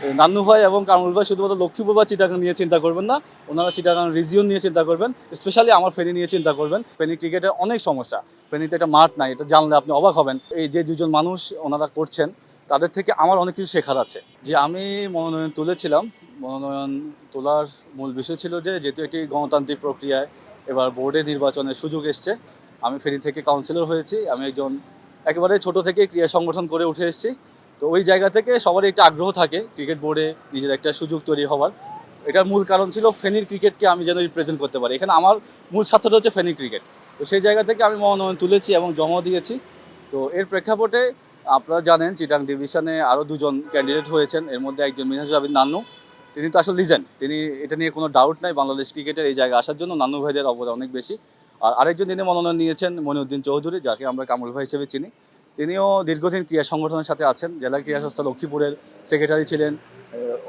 নান্নু ভাই এবং কামরুল ভাই শুধুমাত্র লক্ষ্মীপুর বা চিটাগাং নিয়ে চিন্তা করবেন না, ওনারা চিটাগাং রিজিয়ন নিয়ে চিন্তা করবেন, স্পেশালি আমার ফেনী নিয়ে চিন্তা করবেন। ফেনী ক্রিকেটের অনেক সমস্যা, ফেনীতে একটা মাঠ নাই, এটা জানলে আপনি অবাক হবেন। এই যে দুজন মানুষ ওনারা করছেন, তাদের থেকে আমার অনেক কিছু শেখার আছে। যে আমি মনোনয়ন তুলেছিলাম, মনোনয়ন তোলার মূল বিষয় ছিল যে যেহেতু একটি গণতান্ত্রিক প্রক্রিয়ায় এবার বোর্ডে নির্বাচনের সুযোগ এসছে। আমি ফেনী থেকে কাউন্সিলর হয়েছি, আমি একজন একেবারে ছোট থেকে ক্রীড়া সংগঠন করে উঠে এসেছি। তো ওই জায়গা থেকে সবারই একটা আগ্রহ থাকে ক্রিকেট বোর্ডে নিজের একটা সুযোগ তৈরি হওয়ার। এটার মূল কারণ ছিল ফেনীর ক্রিকেটকে আমি যেন রিপ্রেজেন্ট করতে পারি। এখানে আমার মূল ছাত্রটা হচ্ছে ফেনী ক্রিকেট। তো সেই জায়গা থেকে আমি মনোনয়ন তুলেছি এবং জমা দিয়েছি। তো এর প্রেক্ষাপটে আপনারা জানেন চিটাং ডিভিশনে আরও দুজন ক্যান্ডিডেট হয়েছেন, এর মধ্যে একজন মিনহাজ আবিদ নান্নু। তিনি তো আসলে লিজেন্ড, তিনি এটা নিয়ে কোনো ডাউট নাই, বাংলাদেশ ক্রিকেটের এই জায়গায় আসার জন্য নান্নু ভাইদের অবদান অনেক বেশি। আর আরেকজন তিনি মনোনয়ন নিয়েছেন মনিউদ্দিন চৌধুরী, যাকে আমরা কামরুল ভাই হিসেবে চিনি। তিনিও দীর্ঘদিন ক্রীড়া সংগঠনের সাথে আছেন, জেলা ক্রীড়া সংস্থা লক্ষ্মীপুরের সেক্রেটারি ছিলেন,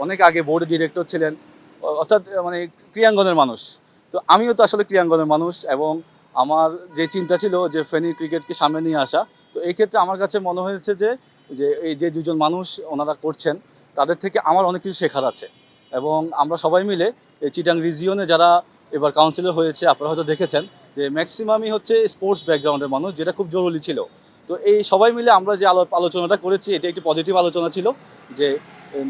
অনেক আগে বোর্ডের ডিরেক্টর ছিলেন, অর্থাৎ মানে ক্রীড়াঙ্গনের মানুষ। তো আমিও তো আসলে ক্রীড়াঙ্গনের মানুষ এবং আমার যে চিন্তা ছিল যে ফেনী ক্রিকেটকে সামনে নিয়ে আসা। তো এই ক্ষেত্রে আমার কাছে মনে হয়েছে যে যে এই যে দুজন মানুষ ওনারা করছেন, তাদের থেকে আমার অনেক কিছু শেখার আছে। এবং আমরা সবাই মিলে এই চিটাং রিজিয়নে যারা এবার কাউন্সিলর হয়েছে, আপনারা হয়তো দেখেছেন যে ম্যাক্সিমামই হচ্ছে স্পোর্টস ব্যাকগ্রাউন্ডের মানুষ, যেটা খুব জরুরি ছিল। তো এই সবাই মিলে আমরা যে আলোচনাটা করেছি, এটা একটি পজিটিভ আলোচনা ছিল যে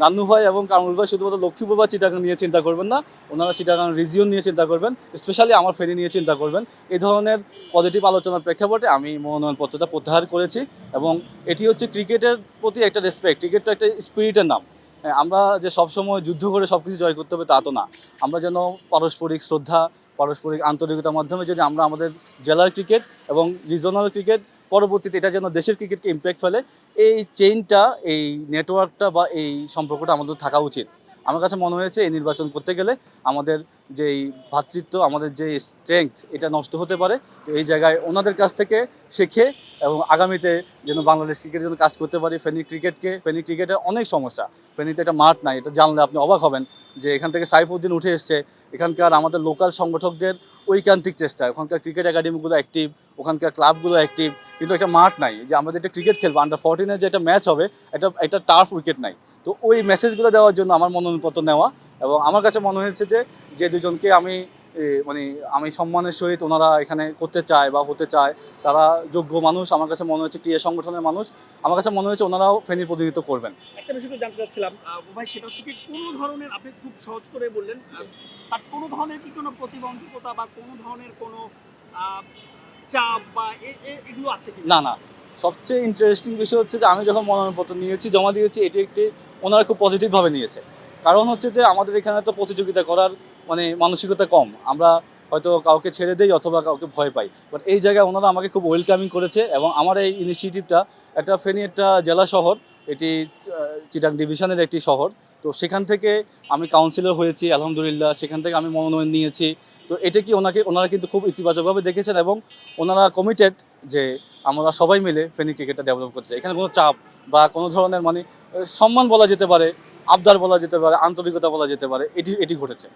নান্নু ভাই এবং কামরুল ভাই শুধুমাত্র লক্ষ্মীপুর বা চিটাগাং নিয়ে চিন্তা করবেন না, ওনারা চিটাগাং রিজিয়ন নিয়ে চিন্তা করবেন, স্পেশালি আমার ফেনী নিয়ে চিন্তা করবেন। এই ধরনের পজিটিভ আলোচনার প্রেক্ষাপটে আমি মনোনয়নপত্রটা প্রত্যাহার করেছি। এবং এটি হচ্ছে ক্রিকেটের প্রতি একটা রেসপেক্ট, ক্রিকেটটা একটা স্পিরিটের নাম। আমরা যে সবসময় যুদ্ধ করে সব কিছু জয় করতে হবে তা তো না। আমরা যেন পারস্পরিক শ্রদ্ধা, পারস্পরিক আন্তরিকতার মাধ্যমে যদি আমরা আমাদের জেলার ক্রিকেট এবং রিজনাল ক্রিকেট, পরবর্তীতে এটা যেন দেশের ক্রিকেটকে ইম্প্যাক্ট ফেলে, এই চেইনটা, এই নেটওয়ার্কটা বা এই সম্পর্কটা আমাদের থাকা উচিত। আমার কাছে মনে হয়েছে এই নির্বাচন করতে গেলে আমাদের যেই ভ্রাতৃত্ব, আমাদের যে স্ট্রেংথ, এটা নষ্ট হতে পারে। তো এই জায়গায় ওনাদের কাছ থেকে শিখে এবং আগামীতে যেন বাংলাদেশ ক্রিকেটের জন্য কাজ করতে পারি। ফেনী ক্রিকেটের অনেক সমস্যা, ফেনীতে একটা মাঠ নাই, এটা জানলে আপনি অবাক হবেন। যে এখান থেকে সাইফুদ্দিন উঠে এসছে, এখানকার আমাদের লোকাল সংগঠকদের ঐকান্তিক চেষ্টা, ওখানকার ক্রিকেট একাডেমিগুলো অ্যাক্টিভ, ওখানকার ক্লাবগুলো অ্যাক্টিভ, কিন্তু একটা মাঠ নাই। যে আমরা যেটা ক্রিকেট খেলবো আন্ডার 14-এর যে একটা ম্যাচ হবে, একটা টার্ফ উইকেট নাই। তো ওই মেসেজগুলো দেওয়ার জন্য আমার মনোনয়নপত্র নেওয়া। এবং আমার কাছে মনে হয়েছে যে যে দুজনকে আমি সম্মানের সহিত ওনারা এখানে করতে চায় বা হতে চায়, তারা যোগ্য মানুষ। আমার কাছে মনে হচ্ছে ক্রীড়া সংগঠনের মানুষ, আমার কাছে মনে হয়েছে ওনারাও ফেনীর প্রতিনিধিত্ব করবেন। একটা বিষয় জানতে চাচ্ছিলাম ভাই, সেটা হচ্ছে কি কোনো ধরনের, আপনি খুব সহজ করে বললেন, বাট কোনো ধরনের কি কোনো প্রতিবন্ধকতা বা কোনো ধরনের কোনো চাপ বা এগুলো আছে কি? না না, সবচেয়ে ইন্টারেস্টিং বিষয় হচ্ছে যে আমি যখন মনোনয়নপত্র নিয়েছি, জমা দিয়েছি, এটি একটি ওনারা খুব পজিটিভভাবে নিয়েছে। কারণ হচ্ছে যে আমাদের এখানে তো প্রতিযোগিতা করার মানসিকতা কম, আমরা হয়তো কাউকে ছেড়ে দেই অথবা কাউকে ভয় পাই। বাট এই জায়গায় ওনারা আমাকে খুব ওয়েলকামিং করেছে এবং আমার এই ইনিশিয়েটিভটা, একটা ফেনী একটা জেলা শহর, এটি চিটাং ডিভিশনের একটি শহর। তো সেখান থেকে আমি কাউন্সিলর হয়েছি আলহামদুলিল্লাহ, সেখান থেকে আমি মনোনয়ন নিয়েছি। তো এটা কি ওনারা কিন্তু খুব ইতিবাচকভাবে দেখেছেন এবং ওনারা কমিটেড যে আমরা সবাই মিলে ফেনী ক্রিকেটটা ডেভেলপ করছি। এখানে কোনো চাপ বা কোনো ধরনের সম্মান বলা যেতে পারে, আবদার বলা যেতে পারে, আন্তরিকতা বলা যেতে পারে, এটি ঘটেছে।